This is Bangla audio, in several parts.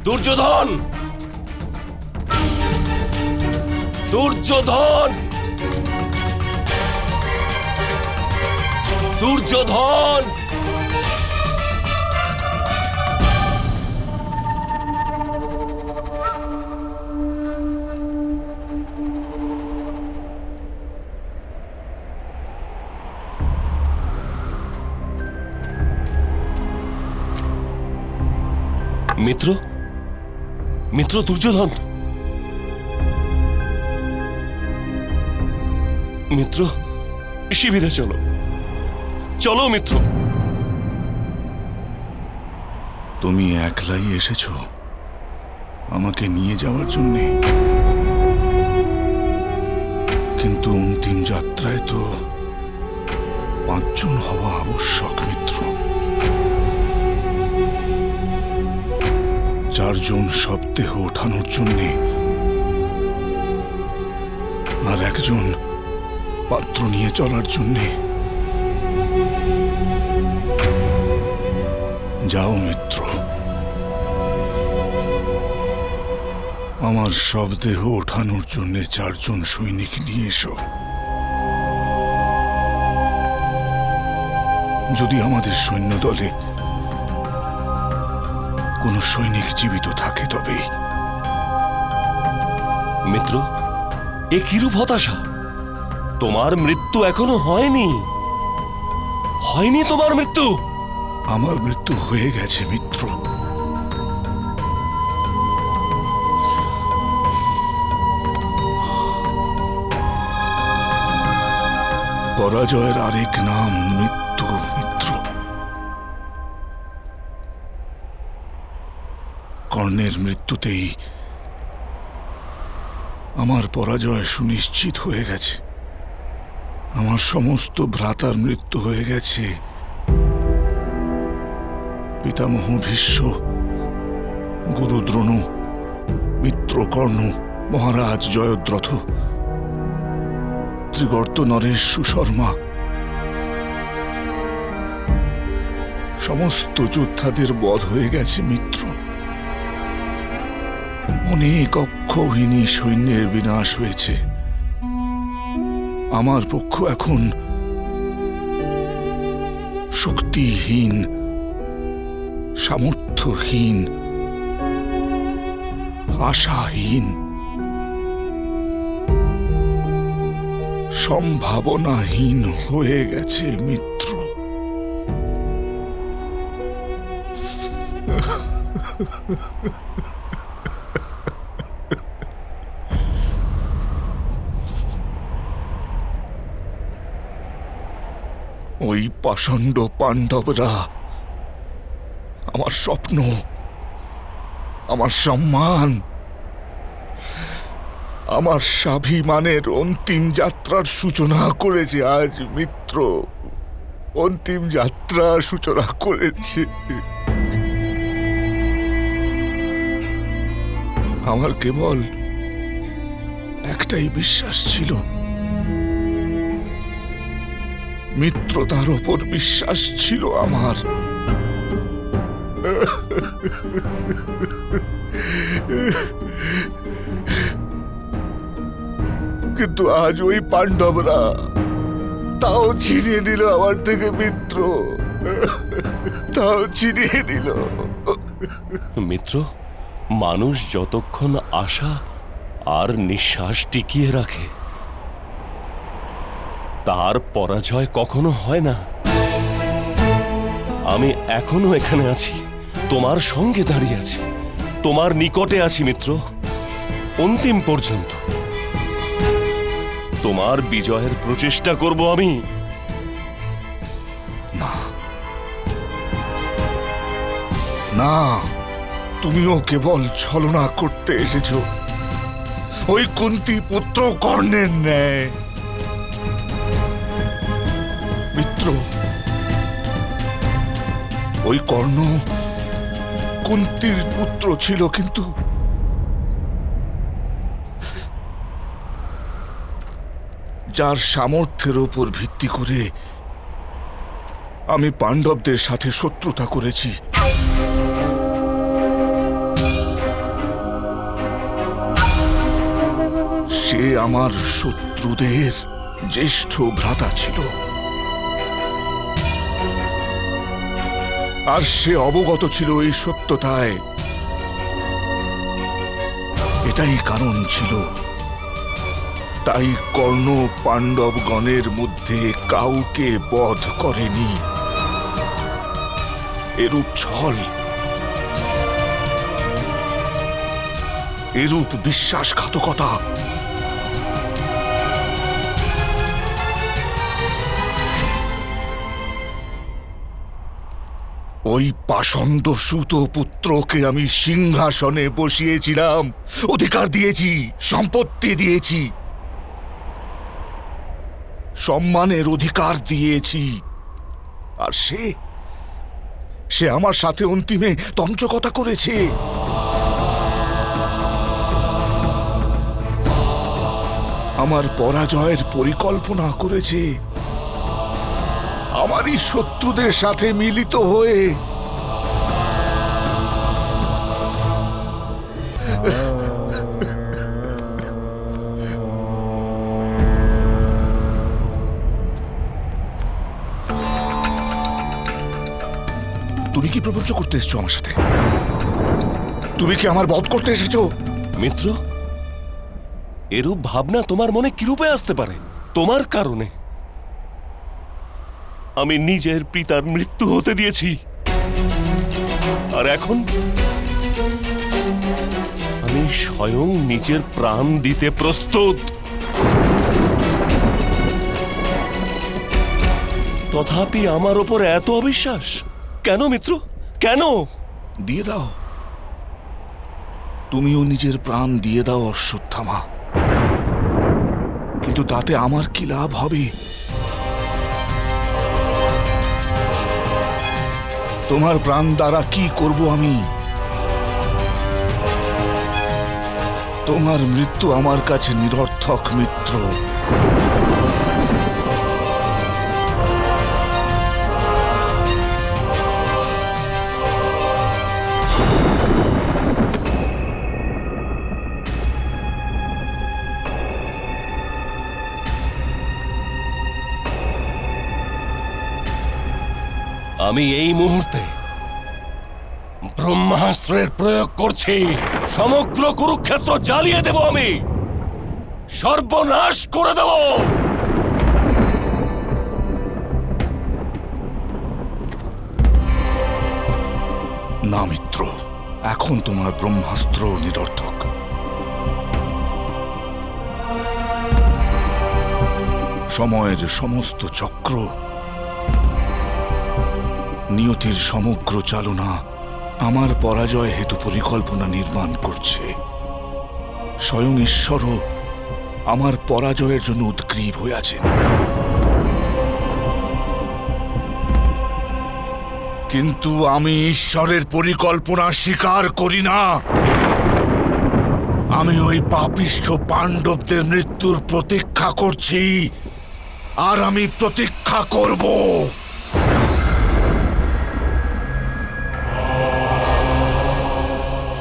দুর্যোধন! দুর্যোধন! দুর্যোধন! মিত্র, মিত্র দুর্যোধন, মিত্র শিবিরে চলো, চলো মিত্র। তুমি একলাই এসেছ আমাকে নিয়ে যাওয়ার জন্যে, কিন্তু অন্তিম যাত্রায় তো 5 জন হওয়া আবশ্যক মিত্র। 4 জন শবদেহ ওঠানোর জন্যে আর 1 জন পাত্র নিয়ে চলার জন্যে। যাও মিত্র, আমার শবদেহ ওঠানোর জন্য 4 জন সৈনিক নিয়ে এসো। যদি আমাদের সৈন্য দলে কোন সৈনিক জীবিত থাকে তবে। মিত্র, এ কিরূপ হতাশা? তোমার মৃত্যু এখনো হয়নি, হয়নি তোমার মৃত্যু। আমার মৃত্যু হয়ে গেছে মিত্র। পরাজয়ের আরেক নাম মৃত্যু মিত্র। কর্ণের মৃত্যুতেই আমার পরাজয় সুনিশ্চিত হয়ে গেছে। আমার সমস্ত ভ্রাতার মৃত্যু হয়ে গেছে। পিতামহ ভীষ্ম, গুরু দ্রোণ, মিত্র কর্ণ, মহারাজ জয়দ্রথ, ত্রিগর্ত নরেশ সুশর্মা, সমস্ত যোদ্ধাদের বধ হয়ে গেছে মিত্র। অনেক অক্ষৌহিনী সৈন্যের বিনাশ হয়েছে। আমার পক্ষ এখন শক্তিহীন, সামর্থ্যহীন, আশাহীন, সম্ভাবনাহীন হয়ে গেছে মিত্র। ওই পাষণ্ড পাণ্ডবরা আমার স্বপ্ন, আমার সম্মান, আমার স্বাভিমানের অন্তিম যাত্রার সূচনা করেছে আজ মিত্র। অন্তিম যাত্রার সূচনা করেছে। আমার কেবল একটাই বিশ্বাস ছিল, মিত্রতার ওপর বিশ্বাস ছিল আমার। কিন্তু আজ ওই পাণ্ডবরা তাও ছিনিয়ে নিল আমার থেকে মিত্র, তাও ছিনিয়ে নিল। মিত্র, মানুষ যতক্ষণ আশা আর নিঃশ্বাস টিকিয়ে রাখে তার পরাজয় কখনো হয় না। আমি এখনো এখানে আছি, তোমার সঙ্গে দাঁড়িয়ে আছি, তোমার নিকটে আছি মিত্র, অন্তিম পর্যন্ত। তোমার বিজয়ের প্রচেষ্টা করব আমি। না না, তুমিও কেবল ছলনা করতে এসেছ, ওই কুন্তী পুত্র কর্ণের ন্যায়। মিত্র, ওই কর্ণ কুন্তীর পুত্র ছিল, কিন্তু যার সামর্থ্যের উপর ভিত্তি করে আমি পাণ্ডবদের সাথে শত্রুতা করেছি, আমার শত্রুদের জ্যেষ্ঠ ভ্রাতা ছিল, আর সে অবগত ছিল এই সত্যতায়। এটাই কারণ ছিল তাই কর্ণ পাণ্ডবগণের মধ্যে কাউকে বধ করেনি। এরূপ ছল, এরূপ বিশ্বাসঘাতকতা ওই পাষণ্ড সুত পুত্রকে আমি সিংহাসনে বসিয়েছিলাম, অধিকার দিয়েছি, সম্পত্তি দিয়েছি, সম্মানের অধিকার দিয়েছি, আর সে আমার সাথে অন্তিমে তঞ্চকতা করেছে। আমার পরাজয়ের পরিকল্পনা করেছে, আমারই শত্রুদের সাথে মিলিত হয়ে। তুমি কি প্রপঞ্চ করতে এসেছো আমার সাথে? তুমি কি আমার বধ করতে এসেছো? মিত্র, এরূপ ভাবনা তোমার মনে কিরূপে আসতে পারে? তোমার কারণে আমি নিজের পিতার মৃত্যু হতে দিয়েছি, আর এখন আমি স্বয়ং নিজের প্রাণ দিতে প্রস্তুত। তথাপি আমার ওপর এত অবিশ্বাস কেন মিত্র? কেন? দিয়ে দাও, তুমিও নিজের প্রাণ দিয়ে দাও অশ্বত্থামা, কিন্তু তাতে আমার কি লাভ হবে? তোমার প্রাণ দ্বারা কি করব আমি? তোমার মৃত্যু আমার কাছে নিরর্থক মিত্র। আমি এই মুহূর্তে ব্রহ্মাস্ত্রের প্রয়োগ করছি। সমগ্র কুরুক্ষেত্র জ্বালিয়ে দেব, আমি সর্বনাশ করে দেব। না মিত্র, এখন তোমার ব্রহ্মাস্ত্র নিরর্থক। সময়ের সমস্ত চক্র, নিয়তির সমগ্র চালনা আমার পরাজয় হেতু পরিকল্পনা নির্মাণ করছে। স্বয়ং ঈশ্বরও আমার পরাজয়ের জন্য উদ্গ্রীব হয়ে আছেন। কিন্তু আমি ঈশ্বরের পরিকল্পনা স্বীকার করি না। আমি ওই পাপিষ্ঠ পাণ্ডবদের মৃত্যুর প্রতীক্ষা করছি, আর আমি প্রতীক্ষা করব।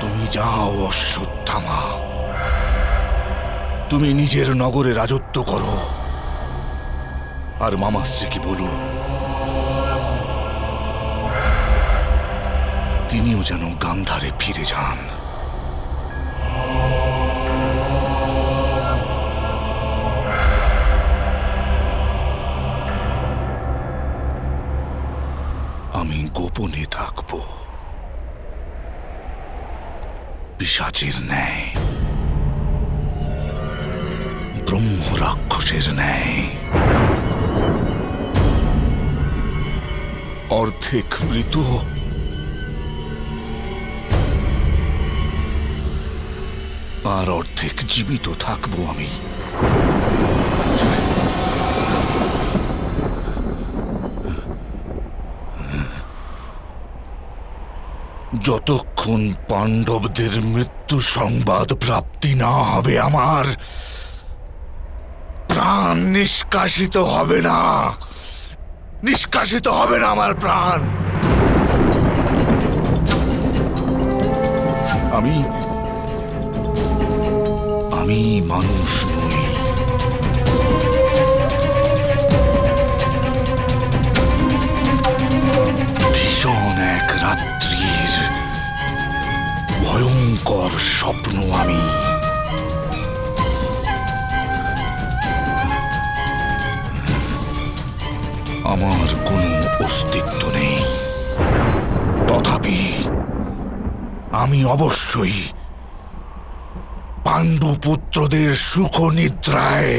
তুমি যাও অশ্বত্থামা, তুমি নিজের নগরে রাজত্ব করো, আর মামাশ্রীকে বলো তিনিও যেন গান্ধারে ফিরে যান। আমি গোপনে থাকব, পিশাচের ন্যায়, ব্রহ্ম রাক্ষসের ন্যায়, অর্ধেক মৃত আর অর্ধেক জীবিত থাকব আমি। যতক্ষণ পাণ্ডবদের মৃত্যু সংবাদ প্রাপ্তি না হবে, আমার প্রাণ নিষ্কাশিত হবে না, নিষ্কাশিত হবে না আমার প্রাণ। আমি মানুষ নই, ভয়ঙ্কর স্বপ্ন আমি। আমার কোনো অস্তিত্ব নেই, তথাপি আমি অবশ্যই পাণ্ডুপুত্রদের সুখ নিদ্রায়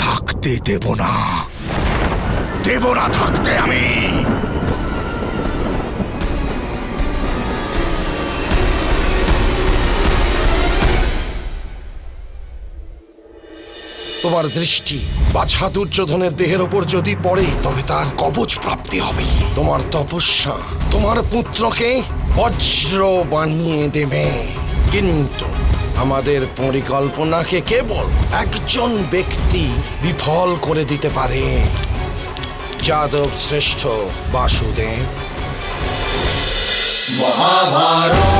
থাকতে দেব না থাকতে আমি। তোমার দৃষ্টি বাছা দুর্যোধনের দেহের ওপর যদি পড়ে তবে তার কবচ প্রাপ্তি হবে। তোমার তপস্যা তোমার পুত্রকে বজ্র বানিয়ে দেবে, কিন্তু আমাদের পরিকল্পনাকে কেবল একজন ব্যক্তি বিফল করে দিতে পারে, যাদব শ্রেষ্ঠ বাসুদেব। মহাভারত